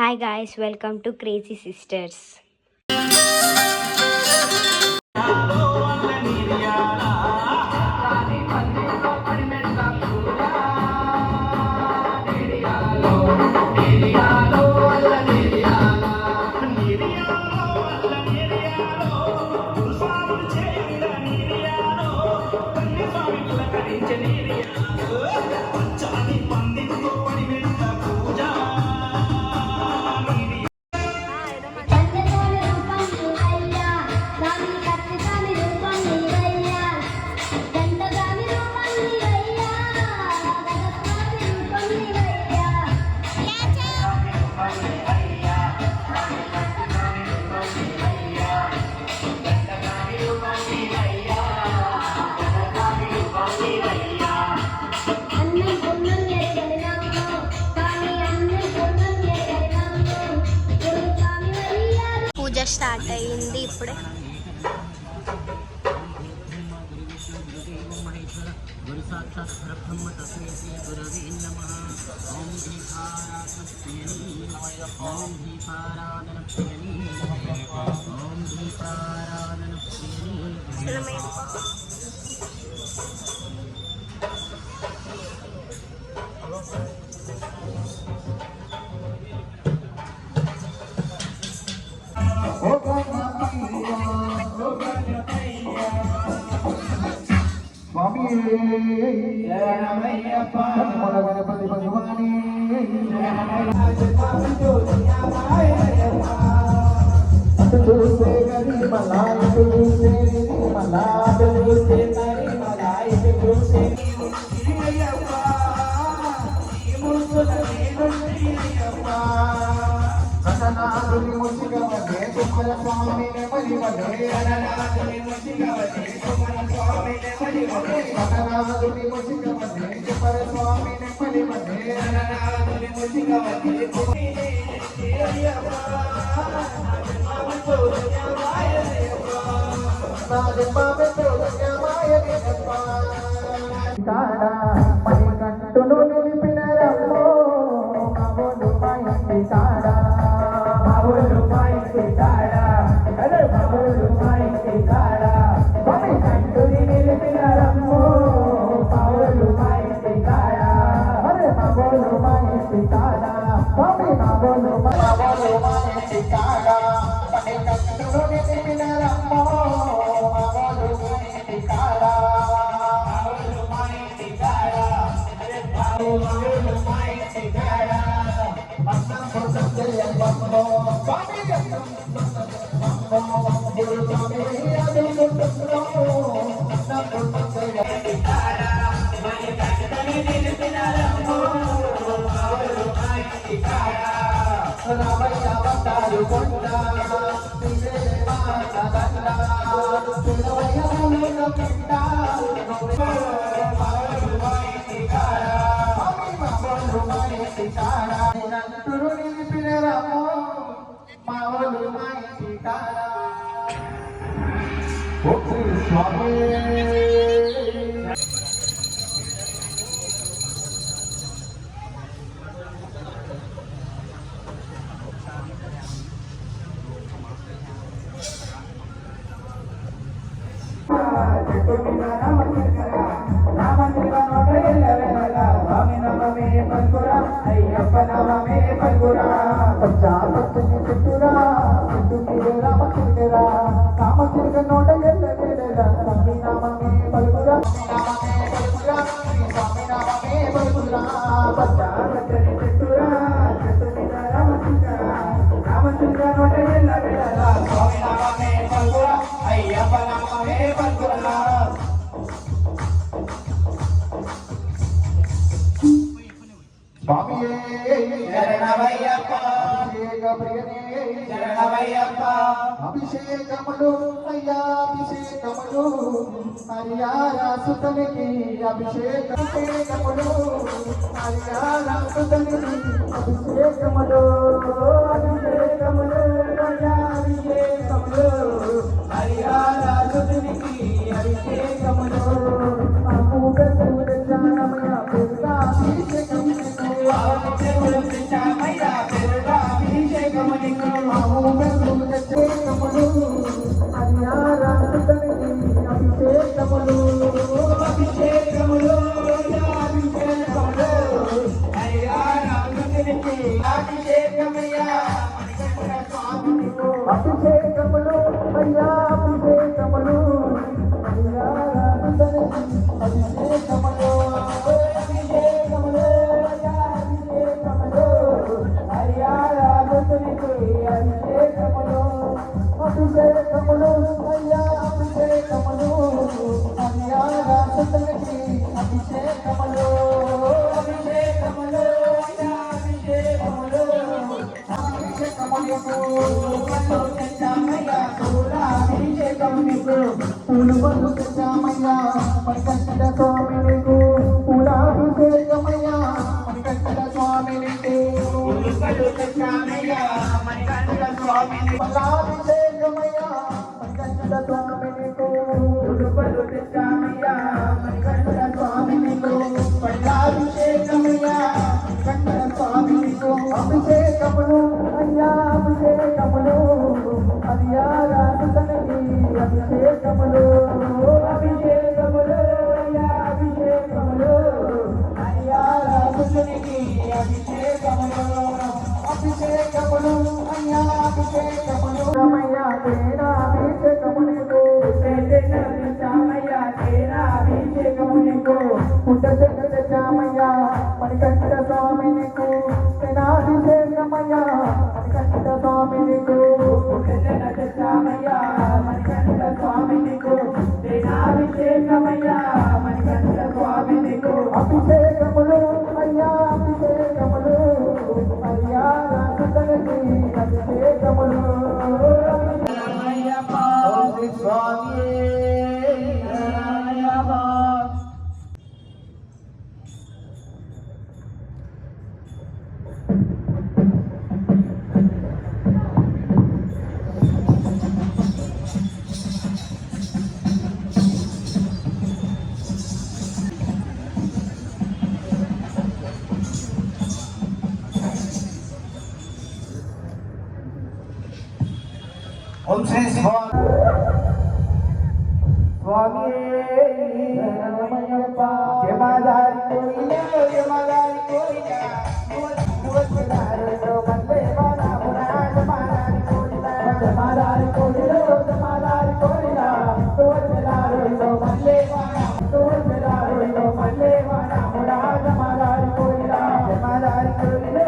Hi guys, welcome to Crazy Sisters. Puja start అయ్యింది ఇప్పుడే. గురు సాక్షాత్ పరబ్రహ్మ తస్మై శ్రీ గురవే నమః. ఓం ఓం దీపారాధన ప్రియని ఓం దీపారాధన ప్రియని. శరణమయ్యప్ప గణపతి భగవాని అటు చూస్తే గరిమలా ఇటు చూస్తే నిర్మలా అటు చూస్తే గరిమలా ఇటు చూస్తే సతనాథుని ముసిగవదే తుమ్మల స్వామిని మలివదే సతనాథుని ముసిగవదే తుమ్మల స్వామిని మలివదే సతనాథుని ముసిగవదే తుమ్మల స్వామిని మలివదే సతనాథుని ముసిగవదే మణికంఠును నిలిపిన రమ్మో మగోడు పైకి తాడా మగోడు పైకి తాడా అరే మగోడు పైకి తాడా మణికంఠుని నిలిపిన రమ్మో మగోడు పైకి తాడా అరే మగోడు పైకి తాడా మగోడు పైకి తాడా మణికంఠును నిలిపిన రమ్మో మగోడు పైకి తాడా అయ్యప్ప నమమే పల్గురా పంచాపత్ని చుట్టురా చుట్టుకిరే రామకృష్ణరా కామచిరుగ నోట ఎల్లవేళలా స్వామి నామమే పల్గురా నామమే పల్గురా స్వామి నామమే పల్గురా పంచాపత్ని చుట్టురా చుట్టుకిరే రామకృష్ణరా కామచిరుగ నోట ఎల్లవేళలా స్వామి నామమే పల్గురా అయ్యప్ప నమమే పల్గురా. శరణమయ్యప్ప అభిషేక ప్రియనే శరణమయ్యప్ప అభిషేకములు అయ్యా అభిషేకములు హరియార సుతనికి అభిషేకములు హరియార సుతనికి అభిషేకములు అభిషేకములు అయ్యా అభిషేకములు హరియార సుతనికి అభిషేకములు అమూఢ సూర జానమయ పెరుగా అభిషేకం అయ్యా అభిషేకములు అయ్యా రాజుతనికి అభిషేకములు అభిషేకములు అయ్యా అభిషేకములు అయ్యా రాజుతనికి అభిషేకములు అభిషేకములు అయ్యా అభిషేకములు అయ్యా రాజుతనికి అభిషేకములు అభిషేకములు అయ్యా అభిషేకములు పూలు తెచ్చామయ్యా మణికంఠ స్వామి నీకు పూలాభిషేకమయ్యా మణికంఠ స్వామి నీకు పూలు తెచ్చామయ్యా మణికంఠ స్వామి పూలాభిషేకమయ్యా మణికంఠ స్వామి నీకు పూలు తెచ్చామయ్యా మణికంఠ స్వామి నీకు పూలాభిషేకమయ్యా మణికంఠ స్వామి నీకు అభిషేకములు అయ్యా అభిషేకములు అయ్యా రాజుతనికి అభిషేకములు అభిషేకములు అయ్యా అభిషేకములు అయ్యా రాజుతనికి అభిషేకములు అభిషేకములు అయ్యా అభిషేకములు రమయ్యా తేరా అభిషేకమునికు తెచ్చామయ్యా తేరా అభిషేకమునికు పుట్ట తెచ్చామయ్యా మణికంఠ స్వామి నీకు అభిషేకమయ్యా మణికంఠ స్వామి నీకు తెచ్చామయ్యా మణికంఠ స్వామి నీకు అభిషేకమయ్యా మణికంఠ స్వామి నీకు అభిషేకములు అయ్యా అభిషేకములు అయ్యా రాజుతనికి అభిషేకములు స్వామి ఓం శ్రీ స్వామి జమాదారి కోయిలా జమాదారి కోయిలా జమాదారి కోయిలా జమాదారి కోయిలా జమాదారి కోయిలా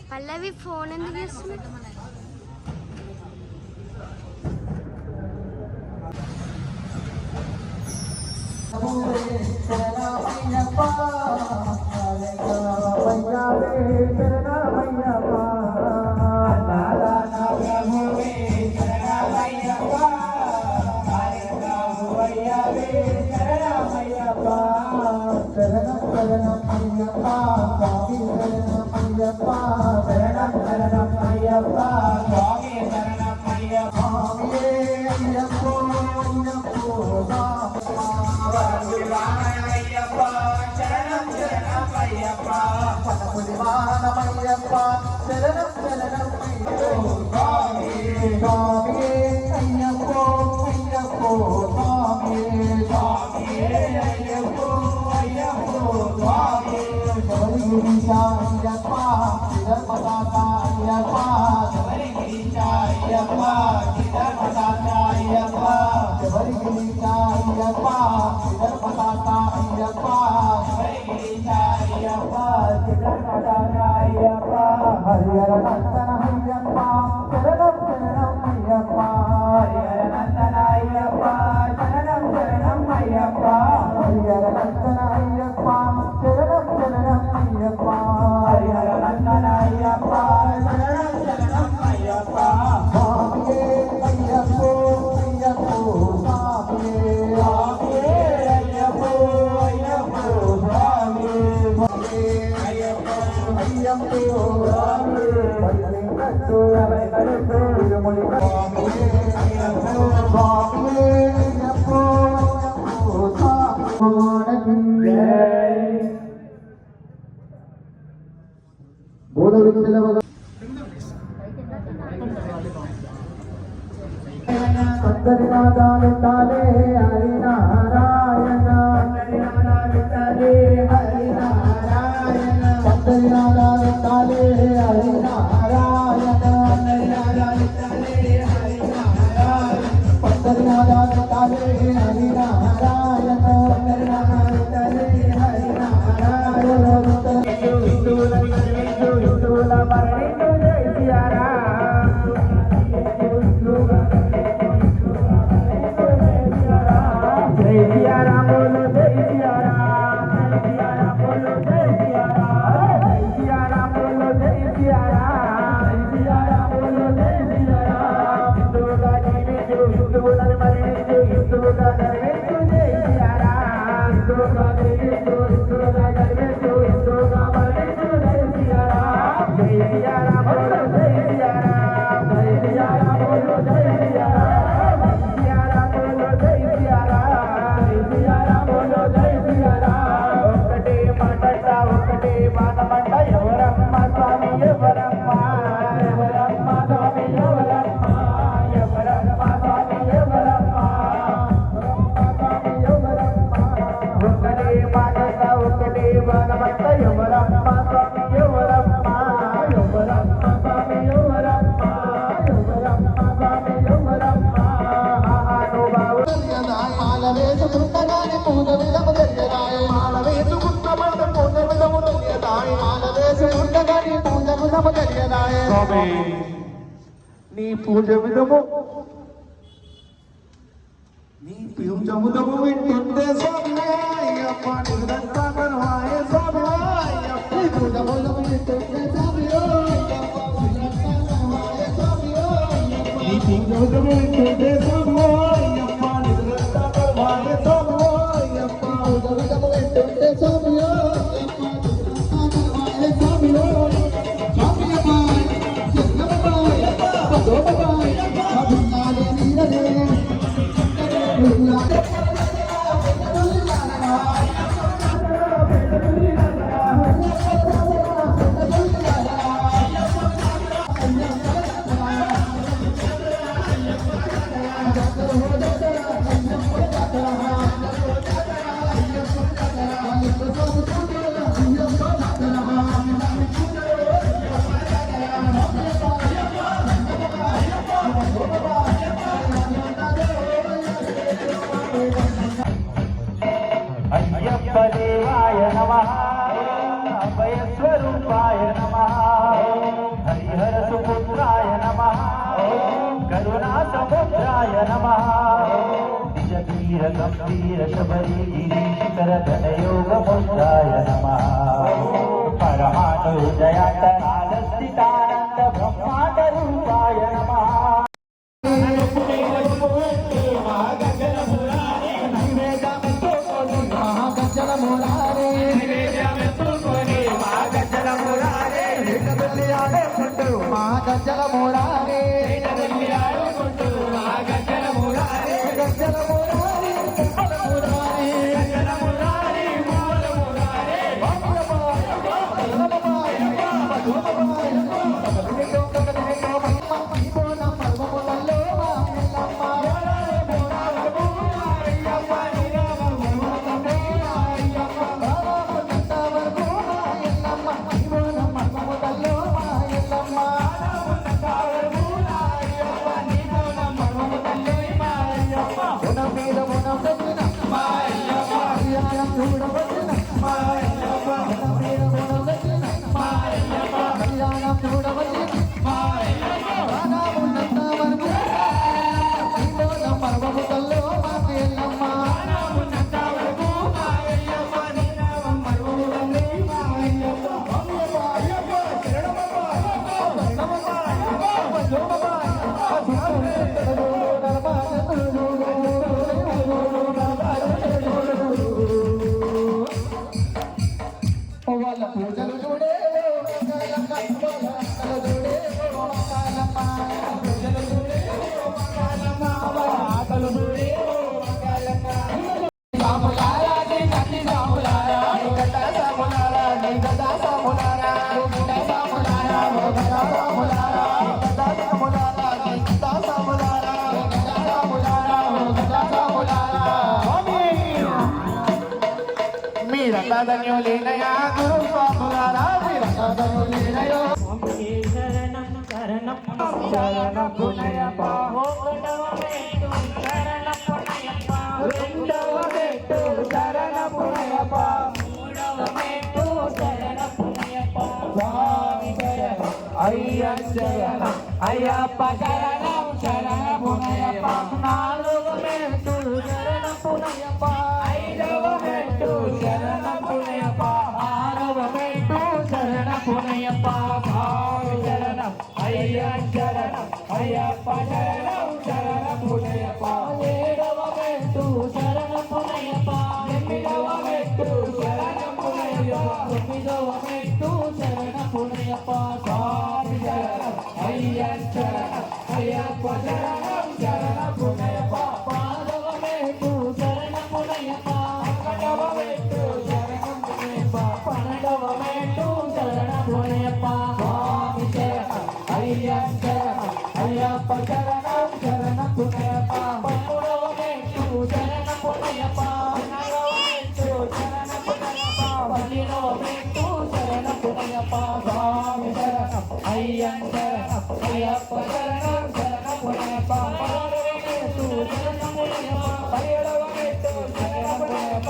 పల్లవి ఫోన్ ఎందుకు చేస్తుంది? తలే హరినారాయణ తలే హరినారాయణ హిందువుల మరణించు జై సియారాం జై సియారాం బోలో జై సియారాం జై సియారాం బోలో జై సియారాం జై సియారాం బోలో జై సియారాం జై సియారాం బోలో జై సియారాం హిందువుగా జీవించు హిందువులను మరణించు హిందువుగా గర్వించు జై సియారాం హిందువుగా జీవించు హిందువుగా గర్వించు హిందువుగా మరణించు జై సియారాం జై సియారాం బోలో జై సియారాం జై సియారాం బోలో జై సియారాం సియారాం బోలో జై సియారాం జై సియారాం బోలో జై సియారాం ఒకటే మాటట ఒకటే బాణమంట ఎవరమ్మ స్వామి ఎవరమ్మ ఎవరమ్మ స్వామి ఎవరమ్మ ఎవరమ్మ స్వామి ఎవరమ్మ ఒకటే మాటట ఒకటే బాణమంట ఎవరమ్మ స్వామి ఎవరమ్మ ఎవరమ్మ స్వామి ఎవరమ్మ ఎవరమ్మ స్వామి ఎవరమ్మ అనుభవం మాలవేసు కృతగాని పూజ విధము తెలియదాయి మాలవేసు కృతమైన పూజ విధము తెలియదాయి మాలవేసు కృతగాని పూజ విధము తెలియదాయి స్వామి నీ పూజ విధము వింటుంటే స్వామి అయ్యప్ప నిరంతా మనవాయ స్వామి అయ్యప్ప నీ పూజ విధము వింటుంటే స్వామి అయ్యప్ప నిరంతా మనవాయ స్వామి అయ్యప్ప నీ పూజ విధము వింటుంటే స్వామి అయ్యప్ప నిరంతా మనవాయ స్వామి అయ్యప్ప పూజ విధము వింటుంటే స్వామి అయ్యప్ప నిరంతా మనవాయ స్వామి స్వామి అప్ప చిన్నప్ప అయ్యప్ప దోపప్ప అయ్యప్ప అభిమానే నీరదే అయ్యప్ప దేవాయ నమః అభయస్వరూపాయ నమః హరిహర సుపుత్రాయ నమః కరుణా సముద్రాయ నమః నిజ ధీర గంభీర శబరి గిరీశిఖర ధనయోగముద్రాయ నమః పరమాణు జయాంతరాల స్థితానంద బ్రహ్మాండ రూపాయ నమః గజ్జల మోరారే గజ్జల మోరారే గజ్జల మోరారే గజ్జల మోరారే వాళ్ళ పూజలు చూడే ఆటలు చూడే మీరన్నదన్యో లేనయా గురు స్వాములారా మీరన్నదన్యో లేనయో శరణం శరణం శరణం పుణ్యపా శరణం అయ్యప్ప శరణం శరణమునయ్యప్ప నాలుగవ మెట్టు శరణమునయ్యప్ప ఐదవ మెట్టు శరణమునయ్యప్ప ఆరవ మెట్టు శరణమునయ్యప్ప భావి శరణం అయ్యప్ప శరణం అయ్యప్ప శరణం శరణమునయ్యప్ప ఏడవ మెట్టు శరణమునయ్యప్ప ఎనిమిదవ మెట్టు శరణమునయ్యప్ప తొమ్మిదవ మెట్టు శరణమునయ్యప్ప భావి శరణం అయ్యప్ప శరణం అయ్యప్ప శరణం శరణమునయ్యప్ప పాదవ మెట్టు శరణమునయ్యప్ప పన్నెండవ మెట్టు శరణమునయ్యప్ప పన్నెండవ మెట్టు శరణమునయ్యప్ప స్వామి శరణం అయ్యప్ప శరణం అయ్యప్ప శరణం శరణమునయ్యప్ప పదమూడవ మెట్టు శరణమునయ్యప్ప పద్నాలుగవ మెట్టు శరణమునయ్యప్ప పదిహేనవ మెట్టు శరణమునయ్యప్ప స్వామి శరణం అయ్యప్ప శరణం అయ్యప్ప శరణం శరణమునయ్యప్ప పదహారవ మెట్టు శరణమునయ్యప్ప పదిహేడవ మెట్టు శరణమునయ్యప్ప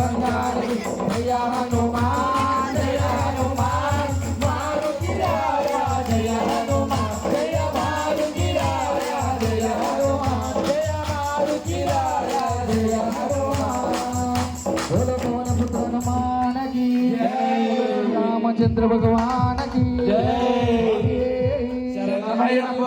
జయ హనుమాన్ జయ హనుమాన్ మారుతి రాయ జయ హనుమాన్ జయ మారుతి రాయ జయ హనుమాన్ జయ మారుతి రాయ జయ హనుమాన్ బోలో పవన పుత్ర హనుమాన్ की जय रामचंद्र भगवान की जय शरणमయ్యప్ప